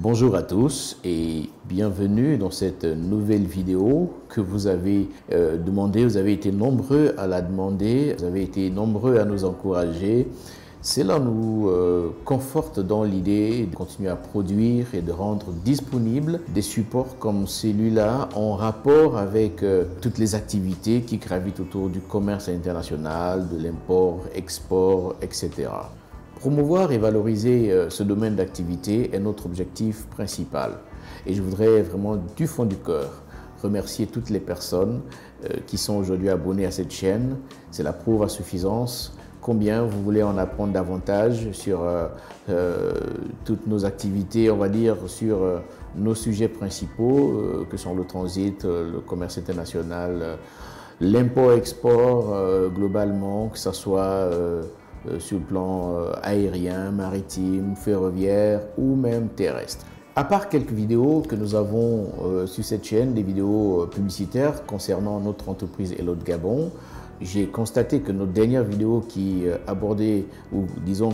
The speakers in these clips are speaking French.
Bonjour à tous et bienvenue dans cette nouvelle vidéo que vous avez demandé. Vous avez été nombreux à la demander, vous avez été nombreux à nous encourager. Cela nous conforte dans l'idée de continuer à produire et de rendre disponibles des supports comme celui-là en rapport avec toutes les activités qui gravitent autour du commerce international, de l'import, export, etc. Promouvoir et valoriser ce domaine d'activité est notre objectif principal. Et je voudrais vraiment du fond du cœur remercier toutes les personnes qui sont aujourd'hui abonnées à cette chaîne. Cela prouve à suffisance combien vous voulez en apprendre davantage sur toutes nos activités, on va dire, sur nos sujets principaux, que sont le transit, le commerce international, l'import-export globalement, que ce soit sur le plan aérien, maritime, ferroviaire ou même terrestre. À part quelques vidéos que nous avons sur cette chaîne, des vidéos publicitaires concernant notre entreprise Hello de Gabon, j'ai constaté que notre dernière vidéo qui abordait, ou disons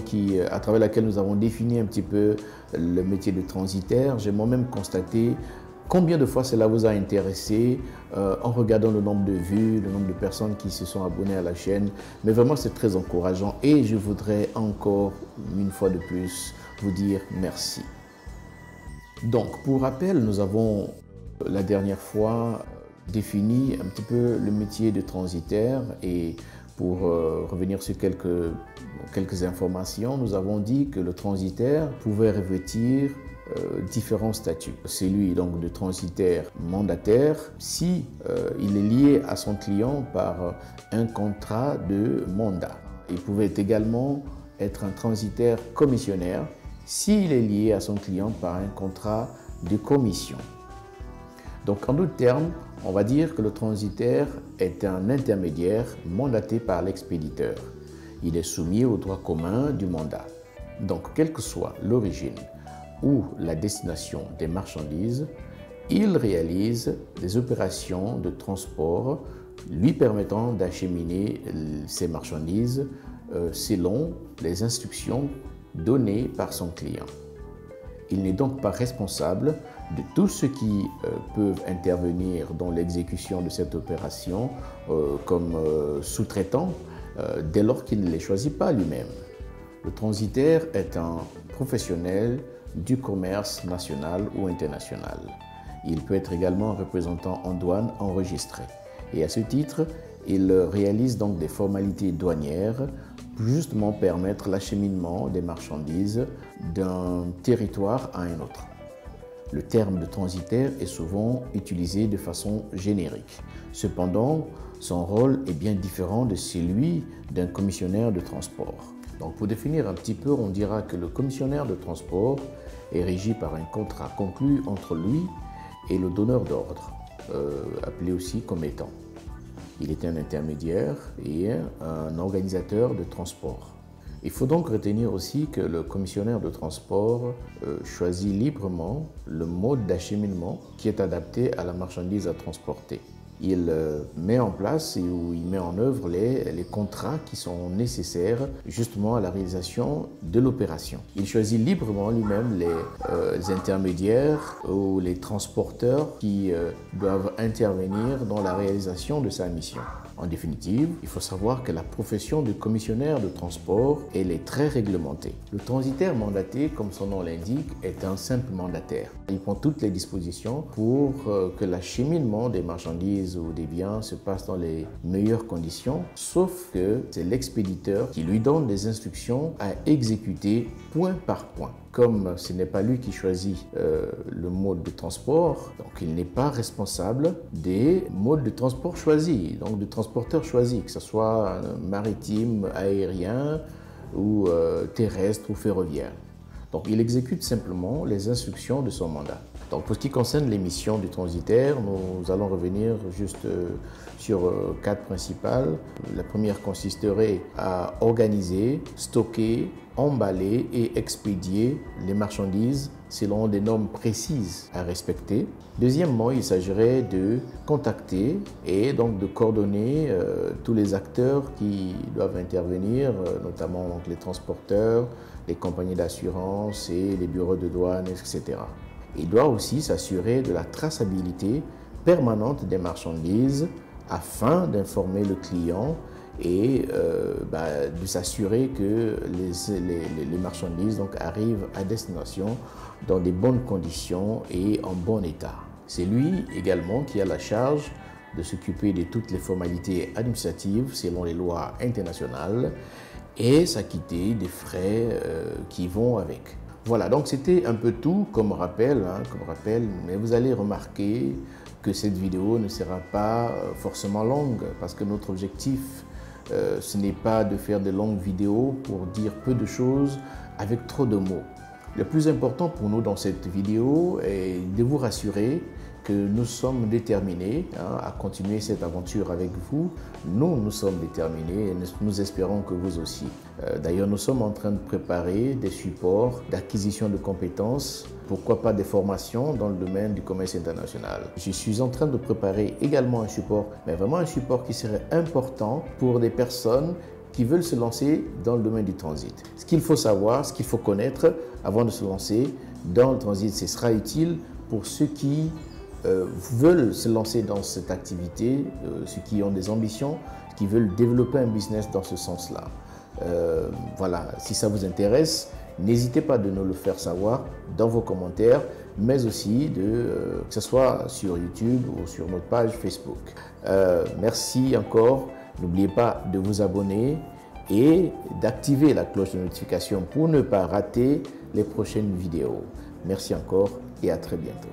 à travers laquelle nous avons défini un petit peu le métier de transitaire, j'ai moi-même constaté combien de fois cela vous a intéressé en regardant le nombre de vues, le nombre de personnes qui se sont abonnées à la chaîne. Mais vraiment, c'est très encourageant et je voudrais encore une fois de plus vous dire merci. Donc, pour rappel, nous avons la dernière fois défini un petit peu le métier de transitaire et pour revenir sur quelques informations, nous avons dit que le transitaire pouvait revêtir différents statuts. Celui donc de transitaire mandataire, si il est lié à son client par un contrat de mandat. Il pouvait également être un transitaire commissionnaire s'il est lié à son client par un contrat de commission. Donc en d'autres termes, on va dire que le transitaire est un intermédiaire mandaté par l'expéditeur. Il est soumis au droit commun du mandat. Donc quelle que soit l'origine ou la destination des marchandises, il réalise des opérations de transport lui permettant d'acheminer ces marchandises selon les instructions données par son client. Il n'est donc pas responsable de tout ce qui peut intervenir dans l'exécution de cette opération comme sous-traitant dès lors qu'il ne les choisit pas lui-même. Le transitaire est un professionnel du commerce national ou international. Il peut être également un représentant en douane enregistré. Et à ce titre, il réalise donc des formalités douanières pour justement permettre l'acheminement des marchandises d'un territoire à un autre. Le terme de transitaire est souvent utilisé de façon générique. Cependant, son rôle est bien différent de celui d'un commissionnaire de transport. Donc pour définir un petit peu, on dira que le commissionnaire de transport est régi par un contrat conclu entre lui et le donneur d'ordre, appelé aussi commettant. Il est un intermédiaire et un organisateur de transport. Il faut donc retenir aussi que le commissionnaire de transport choisit librement le mode d'acheminement qui est adapté à la marchandise à transporter. Il met en place ou il met en œuvre les contrats qui sont nécessaires justement à la réalisation de l'opération. Il choisit librement lui-même les intermédiaires ou les transporteurs qui doivent intervenir dans la réalisation de sa mission. En définitive, il faut savoir que la profession de commissionnaire de transport, elle est très réglementée. Le transitaire mandaté, comme son nom l'indique, est un simple mandataire. Il prend toutes les dispositions pour que l'acheminement des marchandises ou des biens se passe dans les meilleures conditions, sauf que c'est l'expéditeur qui lui donne des instructions à exécuter point par point. Comme ce n'est pas lui qui choisit le mode de transport, donc il n'est pas responsable des modes de transport choisis, donc de transporteurs choisis, que ce soit maritime, aérien ou terrestre ou ferroviaire. Donc il exécute simplement les instructions de son mandat. Donc pour ce qui concerne les missions du transitaire, nous allons revenir juste sur 4 principales. La première consisterait à organiser, stocker, emballer et expédier les marchandises selon des normes précises à respecter. Deuxièmement, il s'agirait de contacter et donc de coordonner tous les acteurs qui doivent intervenir, notamment donc, les transporteurs, les compagnies d'assurance et les bureaux de douane, etc. Il doit aussi s'assurer de la traçabilité permanente des marchandises afin d'informer le client et de s'assurer que les marchandises donc, arrivent à destination dans des bonnes conditions et en bon état. C'est lui également qui a la charge de s'occuper de toutes les formalités administratives selon les lois internationales et s'acquitter des frais qui vont avec. Voilà, donc c'était un peu tout comme rappel, mais vous allez remarquer que cette vidéo ne sera pas forcément longue parce que notre objectif, ce n'est pas de faire de longues vidéos pour dire peu de choses avec trop de mots. Le plus important pour nous dans cette vidéo est de vous rassurer que nous sommes déterminés à continuer cette aventure avec vous. Nous sommes déterminés et nous espérons que vous aussi. D'ailleurs, nous sommes en train de préparer des supports d'acquisition de compétences, pourquoi pas des formations dans le domaine du commerce international. Je suis en train de préparer également un support, mais vraiment un support qui serait important pour des personnes qui veulent se lancer dans le domaine du transit. Ce qu'il faut savoir, ce qu'il faut connaître avant de se lancer dans le transit, ce sera utile pour ceux qui veulent se lancer dans cette activité, ceux qui ont des ambitions, qui veulent développer un business dans ce sens-là. Voilà, si ça vous intéresse, n'hésitez pas de nous le faire savoir dans vos commentaires, mais aussi que ce soit sur YouTube ou sur notre page Facebook. Merci encore. N'oubliez pas de vous abonner et d'activer la cloche de notification pour ne pas rater les prochaines vidéos. Merci encore et à très bientôt.